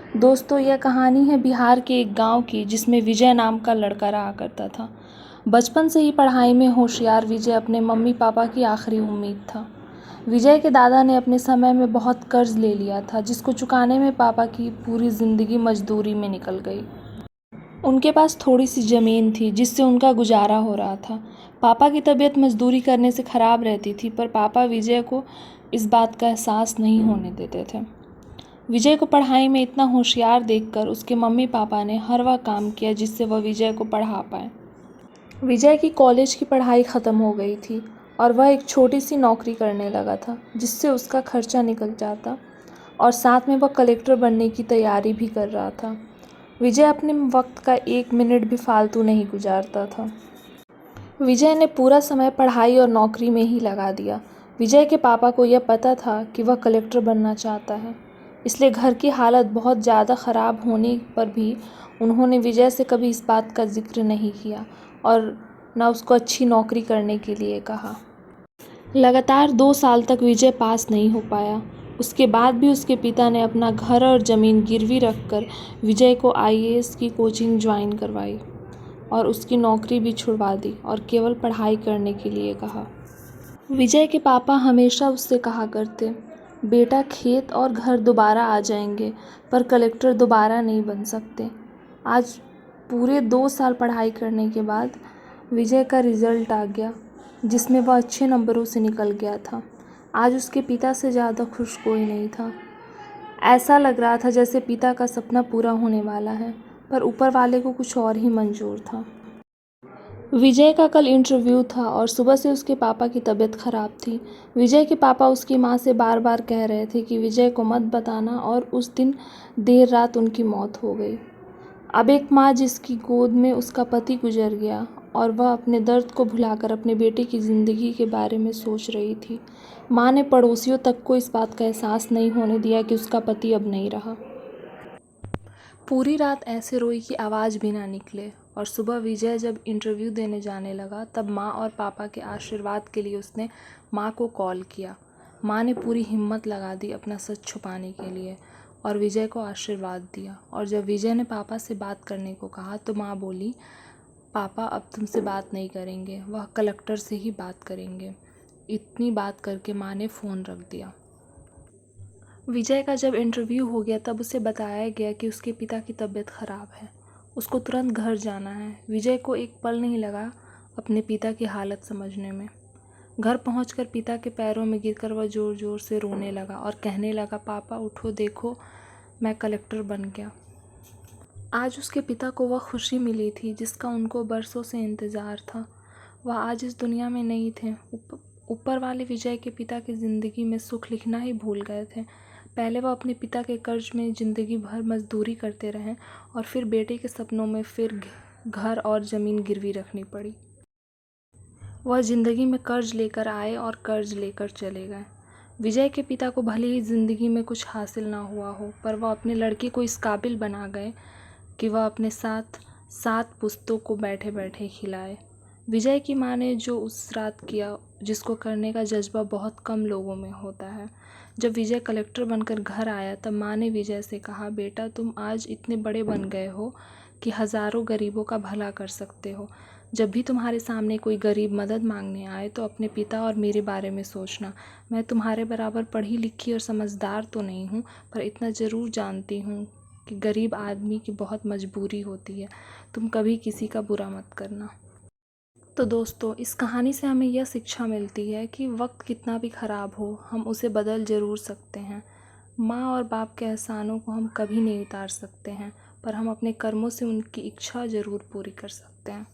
दोस्तों, यह कहानी है बिहार के एक गांव की जिसमें विजय नाम का लड़का रहा करता था। बचपन से ही पढ़ाई में होशियार विजय अपने मम्मी पापा की आखिरी उम्मीद था। विजय के दादा ने अपने समय में बहुत कर्ज ले लिया था, जिसको चुकाने में पापा की पूरी ज़िंदगी मजदूरी में निकल गई। उनके पास थोड़ी सी ज़मीन थी जिससे उनका गुजारा हो रहा था। पापा की तबीयत मजदूरी करने से ख़राब रहती थी, पर पापा विजय को इस बात का एहसास नहीं होने देते थे। विजय को पढ़ाई में इतना होशियार देखकर उसके मम्मी पापा ने हर वह काम किया जिससे वह विजय को पढ़ा पाए। विजय की कॉलेज की पढ़ाई ख़त्म हो गई थी और वह एक छोटी सी नौकरी करने लगा था, जिससे उसका खर्चा निकल जाता और साथ में वह कलेक्टर बनने की तैयारी भी कर रहा था। विजय अपने वक्त का एक मिनट भी फालतू नहीं गुजारता था। विजय ने पूरा समय पढ़ाई और नौकरी में ही लगा दिया। विजय के पापा को यह पता था कि वह कलेक्टर बनना चाहता है, इसलिए घर की हालत बहुत ज़्यादा ख़राब होने पर भी उन्होंने विजय से कभी इस बात का जिक्र नहीं किया और न उसको अच्छी नौकरी करने के लिए कहा। लगातार 2 साल तक विजय पास नहीं हो पाया। उसके बाद भी उसके पिता ने अपना घर और ज़मीन गिरवी रखकर विजय को आईएएस की कोचिंग ज्वाइन करवाई और उसकी नौकरी भी छुड़वा दी और केवल पढ़ाई करने के लिए कहा। विजय के पापा हमेशा उससे कहा करते, बेटा खेत और घर दोबारा आ जाएंगे, पर कलेक्टर दोबारा नहीं बन सकते। आज पूरे 2 साल पढ़ाई करने के बाद विजय का रिज़ल्ट आ गया, जिसमें वह अच्छे नंबरों से निकल गया था। आज उसके पिता से ज़्यादा खुश कोई नहीं था। ऐसा लग रहा था जैसे पिता का सपना पूरा होने वाला है, पर ऊपर वाले को कुछ और ही मंजूर था। विजय का कल इंटरव्यू था और सुबह से उसके पापा की तबीयत ख़राब थी। विजय के पापा उसकी माँ से बार बार कह रहे थे कि विजय को मत बताना, और उस दिन देर रात उनकी मौत हो गई। अब एक माँ जिसकी गोद में उसका पति गुजर गया और वह अपने दर्द को भुलाकर अपने बेटे की ज़िंदगी के बारे में सोच रही थी। माँ ने पड़ोसियों तक को इस बात का एहसास नहीं होने दिया कि उसका पति अब नहीं रहा। पूरी रात ऐसे रोई कि आवाज़ भी ना निकले, और सुबह विजय जब इंटरव्यू देने जाने लगा तब माँ और पापा के आशीर्वाद के लिए उसने माँ को कॉल किया। माँ ने पूरी हिम्मत लगा दी अपना सच छुपाने के लिए और विजय को आशीर्वाद दिया। और जब विजय ने पापा से बात करने को कहा तो माँ बोली, पापा अब तुमसे बात नहीं करेंगे, वह कलेक्टर से ही बात करेंगे। इतनी बात करके माँ ने फ़ोन रख दिया। विजय का जब इंटरव्यू हो गया तब उसे बताया गया कि उसके पिता की तबीयत ख़राब है, उसको तुरंत घर जाना है। विजय को एक पल नहीं लगा अपने पिता की हालत समझने में। घर पहुंचकर पिता के पैरों में गिरकर वह ज़ोर ज़ोर से रोने लगा और कहने लगा, पापा उठो, देखो मैं कलेक्टर बन गया। आज उसके पिता को वह खुशी मिली थी जिसका उनको बरसों से इंतज़ार था। वह आज इस दुनिया में नहीं थे। ऊपर वाले विजय के पिता की ज़िंदगी में सुख लिखना ही भूल गए थे। पहले वह अपने पिता के कर्ज में ज़िंदगी भर मजदूरी करते रहे और फिर बेटे के सपनों में फिर घर और ज़मीन गिरवी रखनी पड़ी। वह ज़िंदगी में कर्ज लेकर आए और कर्ज लेकर चले गए। विजय के पिता को भले ही ज़िंदगी में कुछ हासिल ना हुआ हो, पर वह अपने लड़के को इस काबिल बना गए कि वह अपने साथ 7 पुश्तों को बैठे बैठे खिलाए। विजय की माँ ने जो उस रात किया, जिसको करने का जज्बा बहुत कम लोगों में होता है। जब विजय कलेक्टर बनकर घर आया तब माँ ने विजय से कहा, बेटा तुम आज इतने बड़े बन गए हो कि हज़ारों गरीबों का भला कर सकते हो। जब भी तुम्हारे सामने कोई गरीब मदद मांगने आए तो अपने पिता और मेरे बारे में सोचना। मैं तुम्हारे बराबर पढ़ी लिखी और समझदार तो नहीं हूँ, पर इतना ज़रूर जानती हूँ कि गरीब आदमी की बहुत मजबूरी होती है। तुम कभी किसी का बुरा मत करना। तो दोस्तों, इस कहानी से हमें यह शिक्षा मिलती है कि वक्त कितना भी ख़राब हो, हम उसे बदल ज़रूर सकते हैं। माँ और बाप के एहसानों को हम कभी नहीं उतार सकते हैं, पर हम अपने कर्मों से उनकी इच्छा ज़रूर पूरी कर सकते हैं।